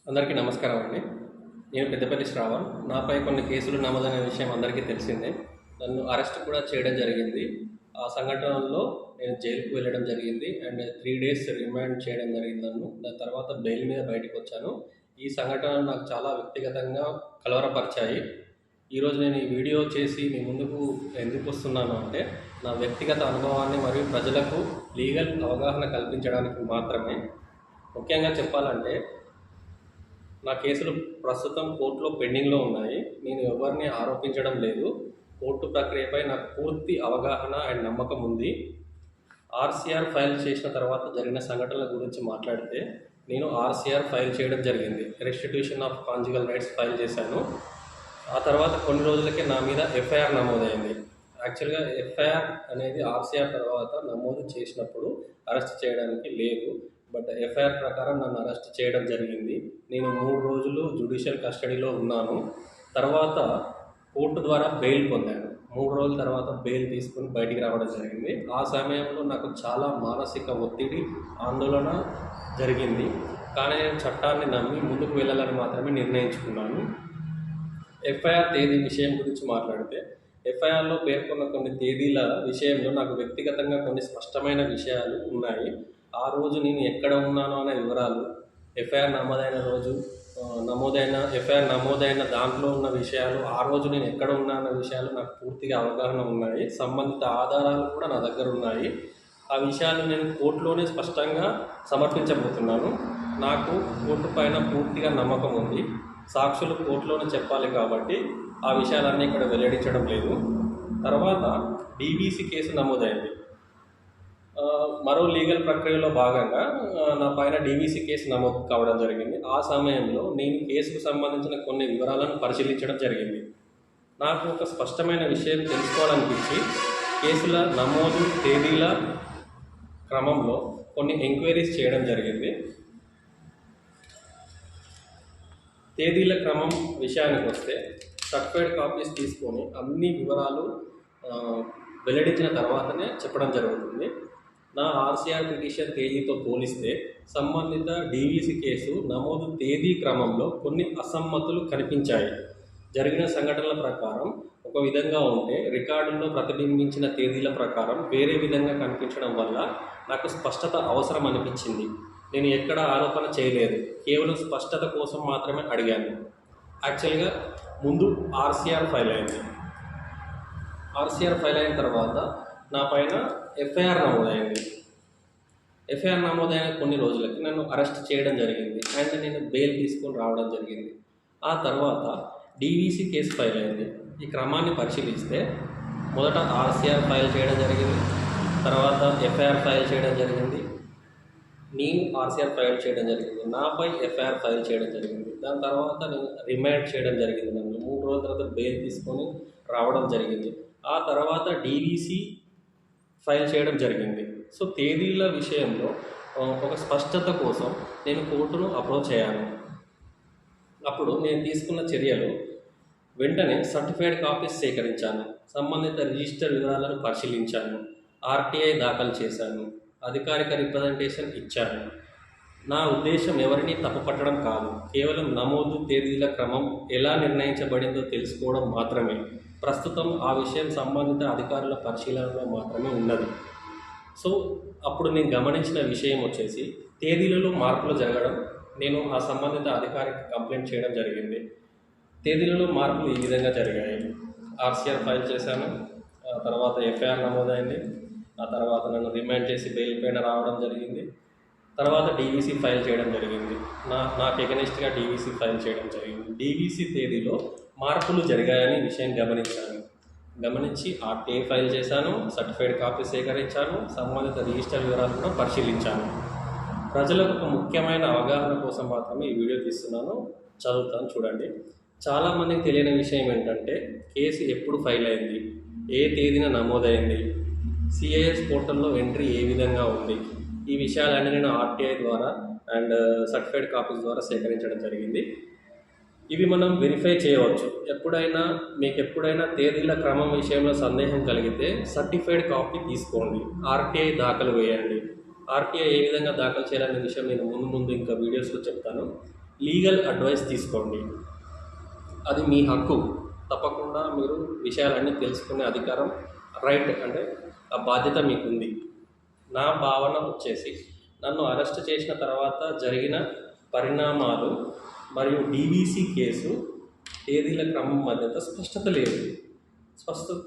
అందరికీ నమస్కారం అండి. నేను పెద్దపల్లి శ్రావణ్. నాపై కొన్ని కేసులు నమోదైన విషయం అందరికీ తెలిసిందే. నన్ను అరెస్ట్ కూడా చేయడం జరిగింది. ఆ సంఘటనలో నేను జైలుకి వెళ్ళడం జరిగింది అండ్ 3 డేస్ రిమాండ్ చేయడం జరిగింది నన్ను. దాని తర్వాత బెయిల్ మీద బయటకొచ్చాను. ఈ సంఘటనలు నాకు చాలా వ్యక్తిగతంగా కలవరపరిచాయి. ఈరోజు నేను ఈ వీడియో చేసి మీ ముందుకు ఎందుకు వస్తున్నాను అంటే, నా వ్యక్తిగత అనుభవాన్ని మరియు ప్రజలకు లీగల్ అవగాహన కల్పించడానికి మాత్రమే. ముఖ్యంగా చెప్పాలంటే, నా కేసులు ప్రస్తుతం కోర్టులో పెండింగ్లో ఉన్నాయి. నేను ఎవరిని ఆరోపించడం లేదు. కోర్టు ప్రక్రియపై నాకు పూర్తి అవగాహన అండ్ నమ్మకం ఉంది. ఆర్సీఆర్ ఫైల్ చేసిన తర్వాత జరిగిన సంఘటనల గురించి మాట్లాడితే, నేను ఆర్సీఆర్ ఫైల్ చేయడం జరిగింది. Restitution of conjugal rights file చేశాను. ఆ తర్వాత కొన్ని రోజులకే నా మీద ఎఫ్ఐఆర్ నమోదైంది. యాక్చువల్గా ఎఫ్ఐఆర్ అనేది ఆర్సీఆర్ తర్వాత నమోదు చేసినప్పుడు అరెస్ట్ చేయడానికి లేదు. బట్ ఎఫ్ఐఆర్ ప్రకారం నన్ను అరెస్ట్ చేయడం జరిగింది. నేను 3 రోజులు జ్యుడిషియల్ కస్టడీలో ఉన్నాను. తర్వాత కోర్టు ద్వారా బెయిల్ పొందాను. 3 రోజుల తర్వాత బెయిల్ తీసుకుని బయటికి రావడం జరిగింది. ఆ సమయంలో నాకు చాలా మానసిక ఒత్తిడి, ఆందోళన జరిగింది. కానీ నేను చట్టాన్ని నమ్మి ముందుకు వెళ్ళాలని మాత్రమే నిర్ణయించుకున్నాను. ఎఫ్ఐఆర్ తేదీ విషయం గురించి మాట్లాడితే, ఎఫ్ఐఆర్లో పేర్కొన్న కొన్ని తేదీల విషయంలో నాకు వ్యక్తిగతంగా కొన్ని స్పష్టమైన విషయాలు ఉన్నాయి. ఆ రోజు నేను ఎక్కడ ఉన్నానో అనే వివరాలు, ఎఫ్ఐఆర్ నమోదైన రోజు ఎఫ్ఐఆర్ నమోదైన దాంట్లో ఉన్న విషయాలు, ఆ రోజు నేను ఎక్కడ ఉన్నా అన్న విషయాలు నాకు పూర్తిగా అవగాహన ఉన్నాయి. సంబంధిత ఆధారాలు కూడా నా దగ్గర ఉన్నాయి. ఆ విషయాలు నేను కోర్టులోనే స్పష్టంగా సమర్పించబోతున్నాను. నాకు కోర్టు పైన పూర్తిగా నమ్మకం ఉంది. సాక్షులు కోర్టులోనే చెప్పాలి కాబట్టి ఆ విషయాలన్నీ ఇక్కడ వెల్లడించడం లేదు. తర్వాత డీవీసీ కేసు నమోదైంది. మరో లీగల్ ప్రక్రియలో భాగంగా నా పైన డీవీసీ కేసు నమోదు కావడం జరిగింది. ఆ సమయంలో నేను కేసుకు సంబంధించిన కొన్ని వివరాలను పరిశీలించడం జరిగింది. నాకు ఒక స్పష్టమైన విషయం తెలుసుకోవాలనిపించి కేసుల నమోదు తేదీల క్రమంలో కొన్ని ఎంక్వైరీస్ చేయడం జరిగింది. తేదీల క్రమం విషయానికి వస్తే, సర్టిఫైడ్ కాపీస్ తీసుకొని అన్ని వివరాలు వెల్లడించిన తర్వాతనే చెప్పడం జరుగుతుంది. నా ఆర్సీఆర్ పిటిషన్ తేదీతో పోలిస్తే సంబంధిత డీవీసీ కేసు నమోదు తేదీ క్రమంలో కొన్ని అసమ్మతులు కనిపించాయి. జరిగిన సంఘటనల ప్రకారం ఒక విధంగా ఉంటే, రికార్డుల్లో ప్రతిబింబించిన తేదీల ప్రకారం వేరే విధంగా కనిపించడం వల్ల నాకు స్పష్టత అవసరం అనిపించింది. నేను ఎక్కడ ఆరోపణ చేయలేదు, కేవలం స్పష్టత కోసం మాత్రమే అడిగాను. యాక్చువల్గా ముందు ఆర్సీఆర్ ఫైల్ అయింది. ఆర్సీఆర్ ఫైల్ అయిన తర్వాత నా పైన ఎఫ్ఐఆర్ నమోదైంది. ఎఫ్ఐఆర్ నమోదైన కొన్ని రోజులకి నన్ను అరెస్ట్ చేయడం జరిగింది అండ్ నేను బెయిల్ తీసుకొని రావడం జరిగింది. ఆ తర్వాత డీవీసీ కేసు ఫైల్ అయింది. ఈ క్రమాన్ని పరిశీలిస్తే, మొదట ఆర్సీఆర్ ఫైల్ చేయడం జరిగింది, తర్వాత ఎఫ్ఐఆర్ ఫైల్ చేయడం జరిగింది, నేను ఆర్సీఆర్ ఫైల్ చేయడం జరిగింది, నాపై ఎఫ్ఐఆర్ ఫైల్ చేయడం జరిగింది. దాని తర్వాత నేను రిమాండ్ చేయడం జరిగింది. నన్ను 3 రోజుల తర్వాత బెయిల్ తీసుకొని రావడం జరిగింది. ఆ తర్వాత డీవీసీ ఫైల్ చేయడం జరిగింది. సో తేదీల విషయంలో ఒక స్పష్టత కోసం నేను కోర్టును అప్రోచ్ అయ్యాను. అప్పుడు నేను తీసుకున్న చర్యలు, వెంటనే సర్టిఫైడ్ కాపీస్ సేకరించాను, సంబంధిత రిజిస్టర్ వివరాలను పరిశీలించాను, ఆర్టీఐ దాఖలు చేశాను, అధికారిక రిప్రజెంటేషన్ ఇచ్చాను. నా ఉద్దేశం ఎవరిని తప్పుపట్టడం కాదు, కేవలం నమోదు తేదీల క్రమం ఎలా నిర్ణయించబడిందో తెలుసుకోవడం మాత్రమే. ప్రస్తుతం ఆ విషయం సంబంధిత అధికారుల పరిశీలనలో మాత్రమే ఉన్నది. సో అప్పుడు నేను గమనించిన విషయం వచ్చేసి, తేదీలలో మార్పులు జరగడం. నేను ఆ సంబంధిత అధికారికి కంప్లైంట్ చేయడం జరిగింది. తేదీలలో మార్పులు ఈ విధంగా జరిగాయి. ఆర్సీఆర్ ఫైల్ చేశాను, తర్వాత ఎఫ్ఐఆర్ నమోదైంది, ఆ తర్వాత నన్ను రిమాండ్ చేసి బెయిల్ పైన రావడం జరిగింది. తర్వాత డీవీసీ ఫైల్ చేయడం జరిగింది. నాకు ఎగనెస్ట్గా డీవీసీ ఫైల్ చేయడం జరిగింది. డీవీసీ తేదీలో మార్పులు జరిగాయని విషయం గమనించి ఆర్టీఐ ఫైల్ చేశాను, సర్టిఫైడ్ కాపీ సేకరించాను, సంబంధిత రిజిస్టర్ వివరాలు కూడా పరిశీలించాను. ప్రజలకు ఒక ముఖ్యమైన అవగాహన కోసం మాత్రమే ఈ వీడియో తీస్తున్నాను, చదువుతాను చూడండి. చాలామందికి తెలియని విషయం ఏంటంటే, కేసు ఎప్పుడు ఫైల్ అయింది, ఏ తేదీన నమోదైంది, సిఐఎస్ పోర్టల్లో ఎంట్రీ ఏ విధంగా ఉంది, ఈ విషయాలన్నీ నేను ఆర్టీఐ ద్వారా అండ్ సర్టిఫైడ్ కాపీస్ ద్వారా సేకరించడం జరిగింది. ఇవి మనం వెరిఫై చేయవచ్చు. మీకు ఎప్పుడైనా తేదీల క్రమం విషయంలో సందేహం కలిగితే సర్టిఫైడ్ కాపీ తీసుకోండి, ఆర్టీఐ దాఖలు వేయండి. ఆర్టీఐ ఏ విధంగా దాఖలు చేయాలనే విషయం నేను ముందు ఇంకా వీడియోస్లో చెప్తాను. లీగల్ అడ్వైస్ తీసుకోండి. అది మీ హక్కు. తప్పకుండా మీరు విషయాలన్నీ తెలుసుకునే అధికారం, రైట్ అంటే ఆ బాధ్యత మీకుంది. నా భావన వచ్చేసి నన్ను అరెస్ట్ చేసిన తర్వాత జరిగిన పరిణామాలు మరియు డీవీసీ కేసు తేదీల క్రమం మధ్య స్పష్టత లేదు.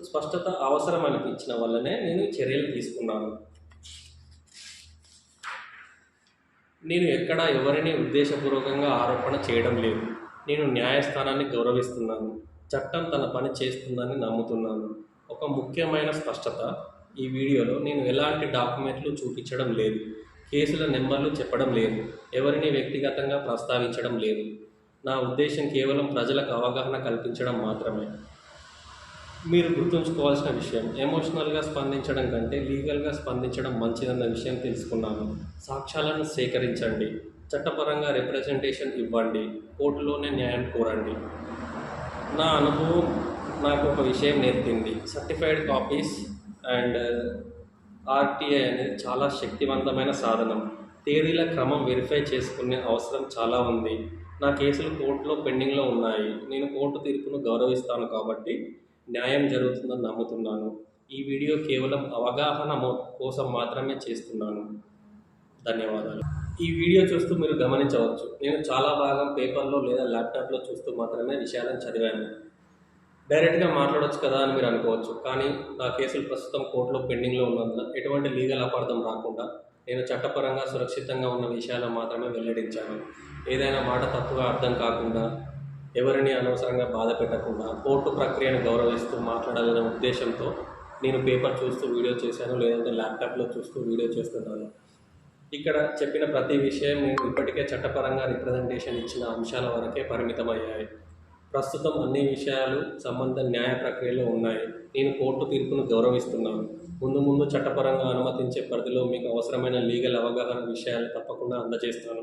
స్పష్టత అవసరం అనిపించిన వల్లనే నేను చర్యలు తీసుకున్నాను. నేను ఎక్కడా ఎవరిని ఉద్దేశపూర్వకంగా ఆరోపణ చేయడం లేదు. నేను న్యాయస్థానాన్ని గౌరవిస్తున్నాను. చట్టం తన పని చేస్తుందని నమ్ముతున్నాను. ఒక ముఖ్యమైన స్పష్టత, ఈ వీడియోలో నేను ఎలాంటి డాక్యుమెంట్లు చూపించడం లేదు. కేసుల నెంబర్లు చెప్పడం లేదు. ఎవరిని వ్యక్తిగతంగా ప్రస్తావించడం లేదు. నా ఉద్దేశం కేవలం ప్రజలకు అవగాహన కల్పించడం మాత్రమే. మీరు గుర్తుంచుకోవాల్సిన విషయం, ఎమోషనల్గా స్పందించడం కంటే లీగల్గా స్పందించడం మంచిదన్న విషయం తెలుసుకున్నాను. సాక్ష్యాలను సేకరించండి, చట్టపరంగా రిప్రజెంటేషన్ ఇవ్వండి, కోర్టులోనే న్యాయం కోరండి. నా అనుభవం నాకు ఒక విషయం నేర్పింది. సర్టిఫైడ్ కాపీస్ అండ్ ఆర్టీఐ అనేది చాలా శక్తివంతమైన సాధనం. తేదీల క్రమం వెరిఫై చేసుకునే అవసరం చాలా ఉంది. నా కేసులు కోర్టులో పెండింగ్లో ఉన్నాయి. నేను కోర్టు తీర్పును గౌరవిస్తాను కాబట్టి న్యాయం జరుగుతుందని నమ్ముతున్నాను. ఈ వీడియో కేవలం అవగాహన కోసం మాత్రమే చేస్తున్నాను. ధన్యవాదాలు. ఈ వీడియో చూస్తూ మీరు గమనించవచ్చు, నేను చాలా భాగం పేపర్లో లేదా ల్యాప్టాప్లో చూస్తూ మాత్రమే విషయాలను చదివాను. డైరెక్ట్గా మాట్లాడవచ్చు కదా అని మీరు అనుకోవచ్చు. కానీ నా కేసులు ప్రస్తుతం కోర్టులో పెండింగ్లో ఉన్నందున ఎటువంటి లీగల్ అపార్థం రాకుండా నేను చట్టపరంగా సురక్షితంగా ఉన్న విషయాలను మాత్రమే వెల్లడించాను. ఏదైనా మాట తప్పుగా అర్థం కాకుండా, ఎవరిని అనవసరంగా బాధ పెట్టకుండా, కోర్టు ప్రక్రియను గౌరవిస్తూ మాట్లాడాలనే ఉద్దేశంతో నేను పేపర్ చూస్తూ వీడియో చేశాను, లేదంటే ల్యాప్టాప్లో చూస్తూ వీడియో చేస్తున్నాను. ఇక్కడ చెప్పిన ప్రతి విషయం నేను ఇప్పటికే చట్టపరంగా రిప్రజెంటేషన్ ఇచ్చిన అంశాల వరకే పరిమితమయ్యాయి. ప్రస్తుతం అన్ని విషయాలు సంబంధ న్యాయ ప్రక్రియలో ఉన్నాయి. నేను కోర్టు తీర్పును గౌరవిస్తున్నాను. ముందు చట్టపరంగా అనుమతించే పరిధిలో మీకు అవసరమైన లీగల్ అవగాహన విషయాలు తప్పకుండా అందజేస్తాను.